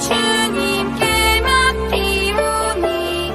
주님께 맡기오니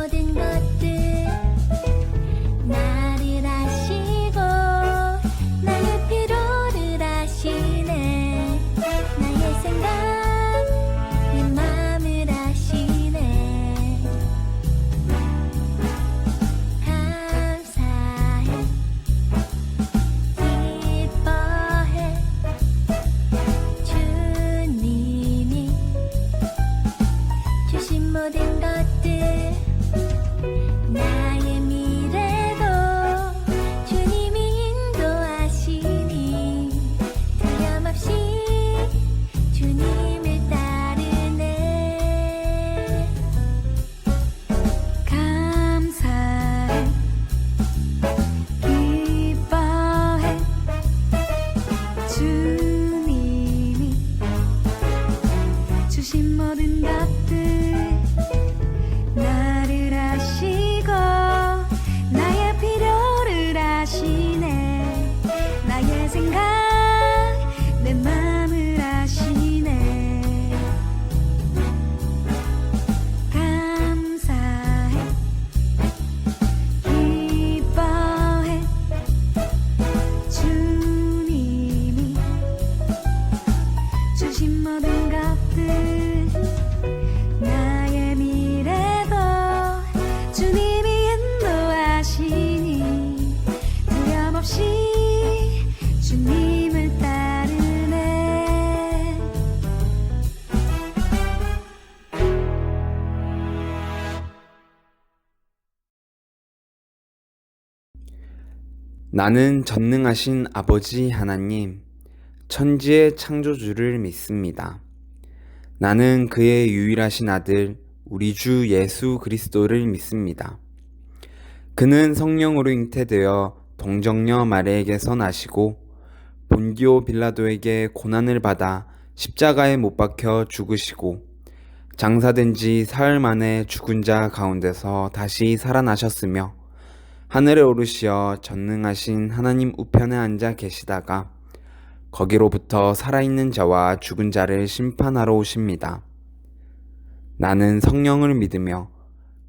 모든 것들 나를 아시고 나의 필요를 아시네. 나의 생각 내 맘을 아시네. 감사해 기뻐해 주님이 주신 모든 것들 나의 미래도 주님이 인도하시니 두려움없이 주님을 따르네. 감사해 기뻐해 주님이 주신 모든 것들 나를 아시고 나의 필요를 아시네. 나의 생각 내 맘을 아시네. 감사해 기뻐해 주님이 주신 모든 것들 나의 미래도 주님이 인도하시니 두려움없이 주님을 따르네. 나는 전능하신 아버지 하나님, 천지의 창조주를 믿습니다. 나는 그의 유일하신 아들, 우리 주 예수 그리스도를 믿습니다. 그는 성령으로 잉태되어 동정녀 마리아에게서 나시고 본디오 빌라도에게 고난을 받아 십자가에 못 박혀 죽으시고 장사된 지 사흘 만에 죽은 자 가운데서 다시 살아나셨으며 하늘에 오르시어 전능하신 하나님 우편에 앉아 계시다가 거기로부터 살아있는 자와 죽은 자를 심판하러 오십니다. 나는 성령을 믿으며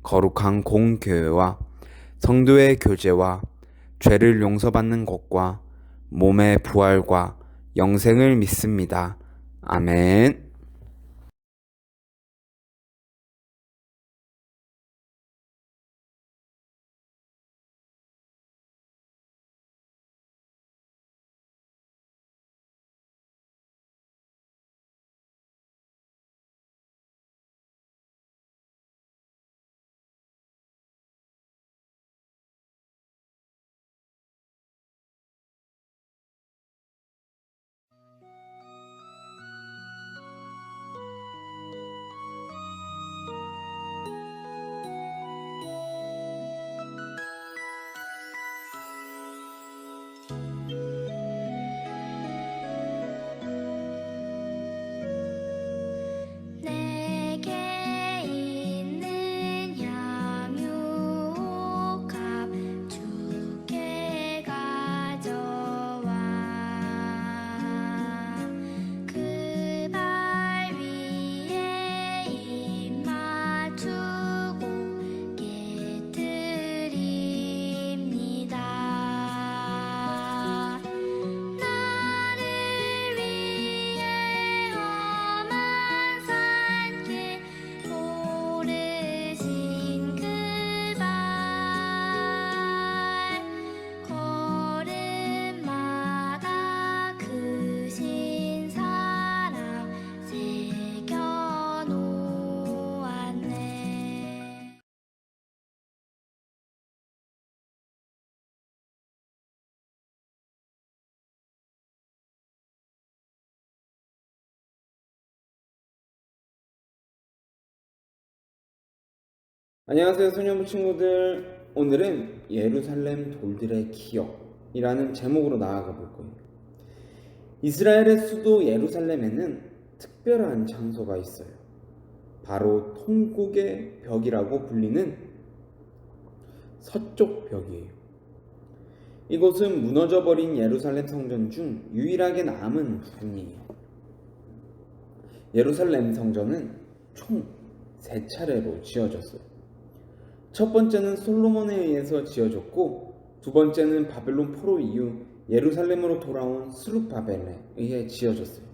거룩한 공교회와 성도의 교제와 죄를 용서받는 것과 몸의 부활과 영생을 믿습니다. 아멘. 내게 있는 향유값 주께 가져와. 그 발 위에 입 맞추고 깨뜨립니다. 나를 위해 험한 산길 오르신 그 발 걸음마다 크신 사랑 새겨놓았네. 안녕하세요, 소년부 친구들. 오늘은 예루살렘 돌들의 기억이라는 제목으로 나아가 볼 거예요. 이스라엘의 수도 예루살렘에는 특별한 장소가 있어요. 바로 통곡의 벽이라고 불리는 서쪽 벽이에요. 이곳은 무너져버린 예루살렘 성전 중 유일하게 남은 부분이에요. 예루살렘 성전은 총 3차례로 지어졌어요. 첫 번째는 솔로몬에 의해서 지어졌고 두 번째는 바벨론 포로 이후 예루살렘으로 돌아온 스룹바벨에 의해 지어졌어요.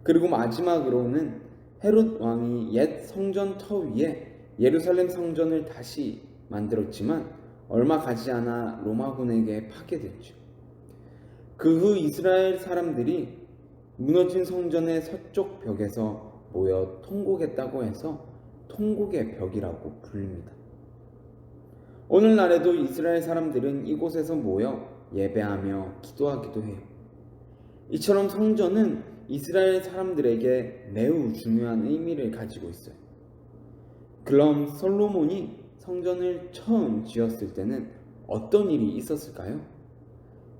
그리고 마지막으로는 헤롯 왕이 옛 성전 터 위에 예루살렘 성전을 다시 만들었지만 얼마 가지 않아 로마군에게 파괴됐죠. 그 후 이스라엘 사람들이 무너진 성전의 서쪽 벽에서 모여 통곡했다고 해서 통곡의 벽이라고 부릅니다. 오늘날에도 이스라엘 사람들은 이곳에서 모여 예배하며 기도하기도 해요. 이처럼 성전은 이스라엘 사람들에게 매우 중요한 의미를 가지고 있어요. 그럼 솔로몬이 성전을 처음 지었을 때는 어떤 일이 있었을까요?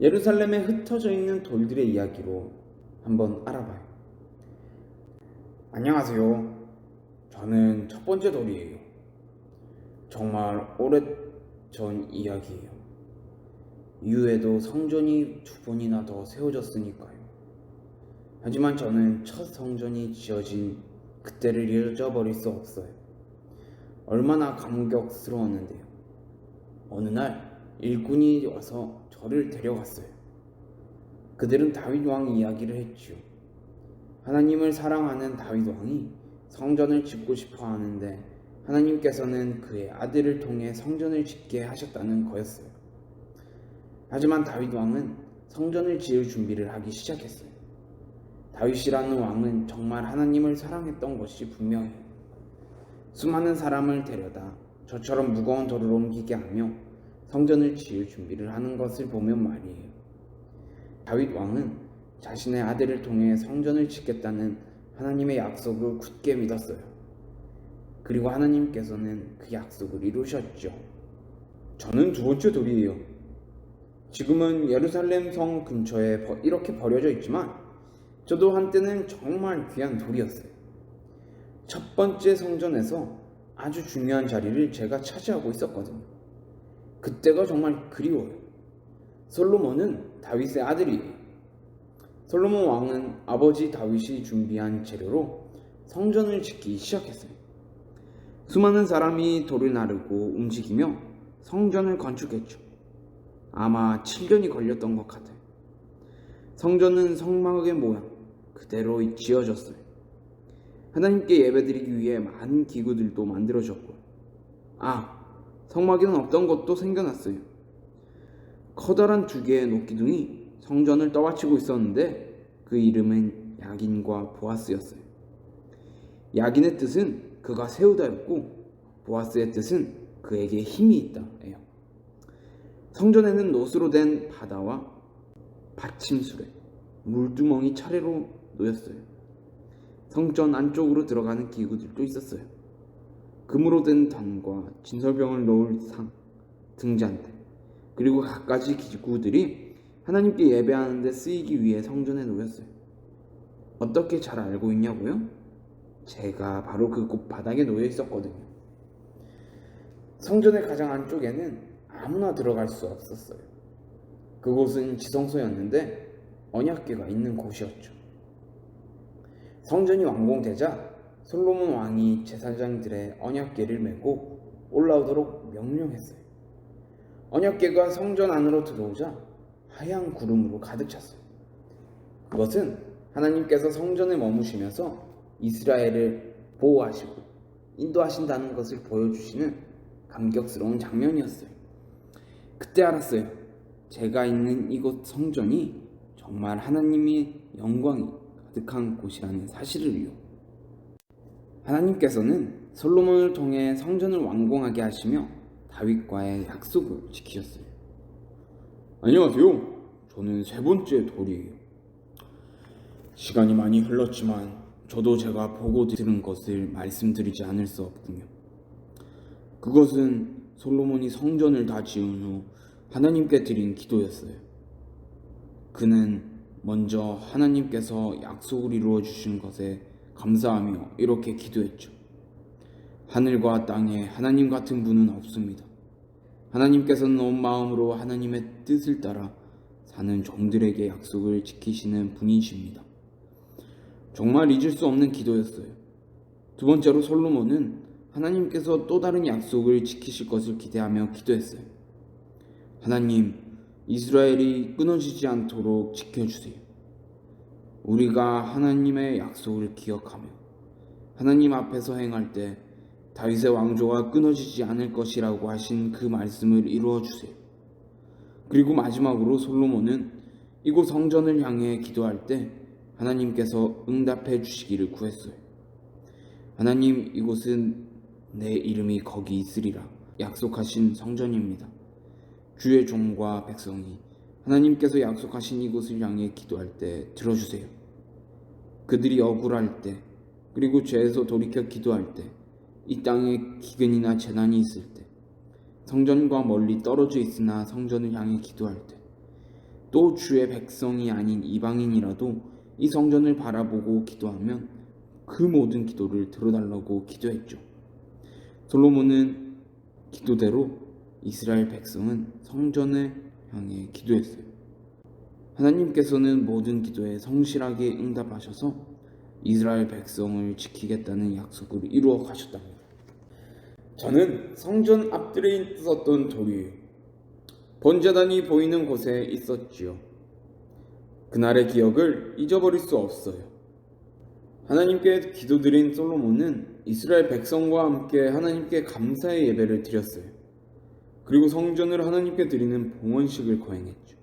예루살렘에 흩어져 있는 돌들의 이야기로 한번 알아봐요. 안녕하세요. 저는 첫 번째 돌이에요. 정말 오래전 이야기예요. 이후에도 성전이 두 번이나 더 세워졌으니까요. 하지만 저는 첫 성전이 지어진 그때를 잊어버릴 수 없어요. 얼마나 감격스러웠는데요. 어느 날 일꾼이 와서 저를 데려갔어요. 그들은 다윗 왕 이야기를 했지요. 하나님을 사랑하는 다윗 왕이 성전을 짓고 싶어 하는데 하나님께서는 그의 아들을 통해 성전을 짓게 하셨다는 거였어요. 하지만 다윗 왕은 성전을 지을 준비를 하기 시작했어요. 다윗이라는 왕은 정말 하나님을 사랑했던 것이 분명해요. 수많은 사람을 데려다 저처럼 무거운 돌을 옮기게 하며 성전을 지을 준비를 하는 것을 보면 말이에요. 다윗 왕은 자신의 아들을 통해 성전을 짓겠다는 하나님의 약속을 굳게 믿었어요. 그리고 하나님께서는 그 약속을 이루셨죠. 저는 두 번째 돌이에요. 지금은 예루살렘 성 근처에 이렇게 버려져 있지만 저도 한때는 정말 귀한 돌이었어요. 첫 번째 성전에서 아주 중요한 자리를 제가 차지하고 있었거든요. 그때가 정말 그리워요. 솔로몬은 다윗의 아들이에요. 솔로몬 왕은 아버지 다윗이 준비한 재료로 성전을 짓기 시작했어요. 수많은 사람이 돌을 나르고 움직이며 성전을 건축했죠. 아마 7년이 걸렸던 것 같아요. 성전은 성막의 모양 그대로 지어졌어요. 하나님께 예배드리기 위해 많은 기구들도 만들어졌고요. 성막에는 없던 것도 생겨났어요. 커다란 두 개의 녹기둥이 성전을 떠받치고 있었는데 그 이름은 야긴과 보아스였어요. 야긴의 뜻은 그가 세우다였고 보아스의 뜻은 그에게 힘이 있다예요. 성전에는 노스로 된 바다와 받침술에 물두멍이 차례로 놓였어요. 성전 안쪽으로 들어가는 기구들도 있었어요. 금으로 된 단과 진설병을 넣을 상, 등잔대, 그리고 갖가지 기구들이 하나님께 예배하는 데 쓰이기 위해 성전에 놓였어요. 어떻게 잘 알고 있냐고요? 제가 바로 그곳 바닥에 놓여 있었거든요. 성전의 가장 안쪽에는 아무나 들어갈 수 없었어요. 그곳은 지성소였는데 언약궤가 있는 곳이었죠. 성전이 완공되자 솔로몬 왕이 제사장들의 언약궤를 메고 올라오도록 명령했어요. 언약궤가 성전 안으로 들어오자 하얀 구름으로 가득 찼어요. 그것은 하나님께서 성전에 머무시면서 이스라엘을 보호하시고 인도하신다는 것을 보여주시는 감격스러운 장면이었어요. 그때 알았어요. 제가 있는 이곳 성전이 정말 하나님의 영광이 가득한 곳이라는 사실을요. 하나님께서는 솔로몬을 통해 성전을 완공하게 하시며 다윗과의 약속을 지키셨어요. 안녕하세요. 저는 세 번째 돌이에요. 시간이 많이 흘렀지만 저도 제가 보고 들은 것을 말씀드리지 않을 수 없군요. 그것은 솔로몬이 성전을 다 지은 후 하나님께 드린 기도였어요. 그는 먼저 하나님께서 약속을 이루어 주신 것에 감사하며 이렇게 기도했죠. 하늘과 땅에 하나님 같은 분은 없습니다. 하나님께서는 온 마음으로 하나님의 뜻을 따라 사는 종들에게 약속을 지키시는 분이십니다. 정말 잊을 수 없는 기도였어요. 두 번째로 솔로몬은 하나님께서 또 다른 약속을 지키실 것을 기대하며 기도했어요. 하나님, 이스라엘이 끊어지지 않도록 지켜주세요. 우리가 하나님의 약속을 기억하며 하나님 앞에서 행할 때 다윗의 왕조가 끊어지지 않을 것이라고 하신 그 말씀을 이루어 주세요. 그리고 마지막으로 솔로몬은 이곳 성전을 향해 기도할 때 하나님께서 응답해 주시기를 구했어요. 하나님, 이곳은 내 이름이 거기 있으리라 약속하신 성전입니다. 주의 종과 백성이 하나님께서 약속하신 이곳을 향해 기도할 때 들어주세요. 그들이 억울할 때, 그리고 죄에서 돌이켜 기도할 때, 이 땅에 기근이나 재난이 있을 때, 성전과 멀리 떨어져 있으나 성전을 향해 기도할 때, 또 주의 백성이 아닌 이방인이라도 이 성전을 바라보고 기도하면 그 모든 기도를 들어달라고 기도했죠. 솔로몬은 기도대로 이스라엘 백성은 성전을 향해 기도했어요. 하나님께서는 모든 기도에 성실하게 응답하셔서 이스라엘 백성을 지키겠다는 약속을 이루어 가셨답니다. 저는 성전 앞뜰에 있었던 돌이 번제단이 보이는 곳에 있었지요. 그날의 기억을 잊어버릴 수 없어요. 하나님께 기도드린 솔로몬은 이스라엘 백성과 함께 하나님께 감사의 예배를 드렸어요. 그리고 성전을 하나님께 드리는 봉헌식을 거행했죠.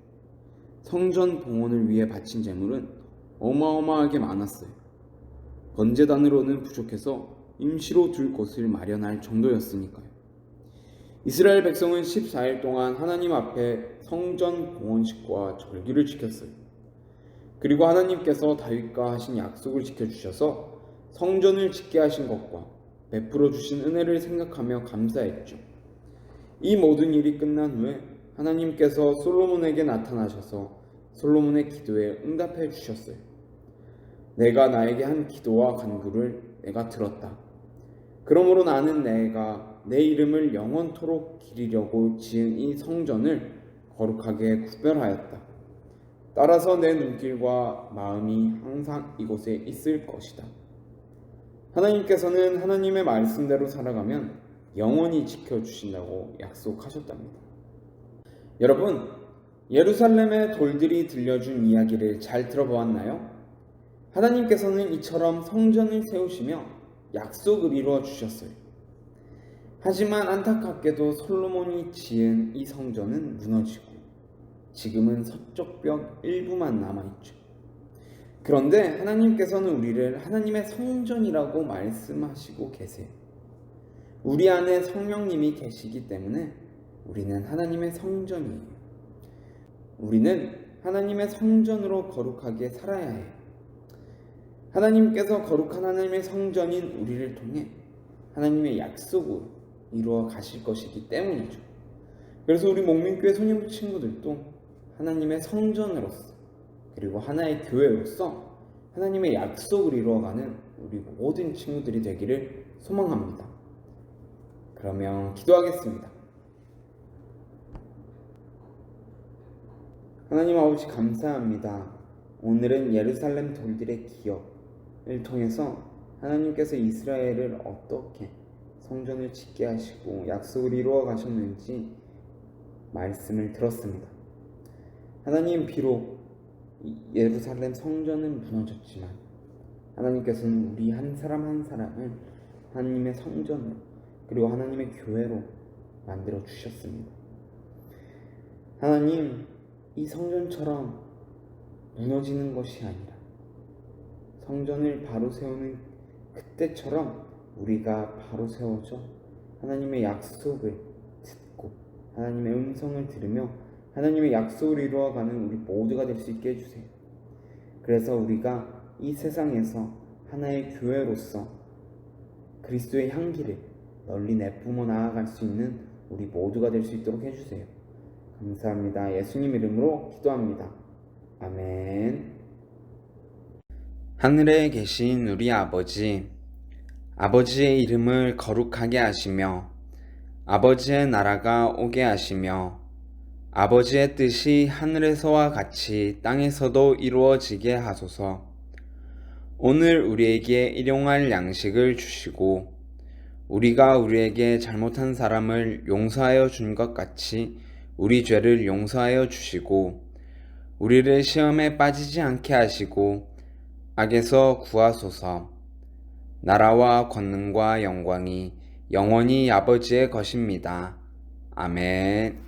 성전 봉헌을 위해 바친 제물은 어마어마하게 많았어요. 번제단으로는 부족해서 임시로 둘 곳을 마련할 정도였으니까요. 이스라엘 백성은 14일 동안 하나님 앞에 성전 봉헌식과 절기를 지켰어요. 그리고 하나님께서 다윗과 하신 약속을 지켜주셔서 성전을 짓게 하신 것과 베풀어 주신 은혜를 생각하며 감사했죠. 이 모든 일이 끝난 후에 하나님께서 솔로몬에게 나타나셔서 솔로몬의 기도에 응답해 주셨어요. 내가 나에게 한 기도와 간구를 내가 들었다. 그러므로 나는 내가 내 이름을 영원토록 기리려고 지은 이 성전을 거룩하게 구별하였다. 따라서 내 눈길과 마음이 항상 이곳에 있을 것이다. 하나님께서는 하나님의 말씀대로 살아가면 영원히 지켜주신다고 약속하셨답니다. 여러분, 예루살렘의 돌들이 들려준 이야기를 잘 들어보았나요? 하나님께서는 이처럼 성전을 세우시며 약속을 이루어 주셨어요. 하지만 안타깝게도 솔로몬이 지은 이 성전은 무너지고 지금은 서쪽 벽 일부만 남아있죠. 그런데 하나님께서는 우리를 하나님의 성전이라고 말씀하시고 계세요. 우리 안에 성령님이 계시기 때문에 우리는 하나님의 성전이에요. 우리는 하나님의 성전으로 거룩하게 살아야 해요. 하나님께서 거룩한 하나님의 성전인 우리를 통해 하나님의 약속을 이루어 가실 것이기 때문이죠. 그래서 우리 목민교회 소년부 친구들도 하나님의 성전으로서 그리고 하나의 교회로서 하나님의 약속을 이루어가는 우리 모든 친구들이 되기를 소망합니다. 그러면 기도하겠습니다. 하나님 아버지 감사합니다. 오늘은 예루살렘 돌들의 기억을 통해서 하나님께서 이스라엘을 어떻게 성전을 짓게 하시고 약속을 이루어 가셨는지 말씀을 들었습니다. 하나님, 비록 예루살렘 성전은 무너졌지만 하나님께서는 우리 한 사람 한 사람을 하나님의 성전으로 그리고 하나님의 교회로 만들어 주셨습니다. 하나님, 이 성전처럼 무너지는 것이 아니라 성전을 바로 세우는 그때처럼 우리가 바로 세워져 하나님의 약속을 듣고 하나님의 음성을 들으며 하나님의 약속을 이루어가는 우리 모두가 될 수 있게 해주세요. 그래서 우리가 이 세상에서 하나의 교회로서 그리스도의 향기를 널리 내뿜어 나아갈 수 있는 우리 모두가 될 수 있도록 해주세요. 감사합니다. 예수님 이름으로 기도합니다. 아멘. 하늘에 계신 우리 아버지, 아버지의 이름을 거룩하게 하시며 아버지의 나라가 오게 하시며 아버지의 뜻이 하늘에서와 같이 땅에서도 이루어지게 하소서. 오늘 우리에게 일용할 양식을 주시고 우리가 우리에게 잘못한 사람을 용서하여 준 것 같이 우리 죄를 용서하여 주시고 우리를 시험에 빠지지 않게 하시고 악에서 구하소서. 나라와 권능과 영광이 영원히 아버지의 것입니다. 아멘.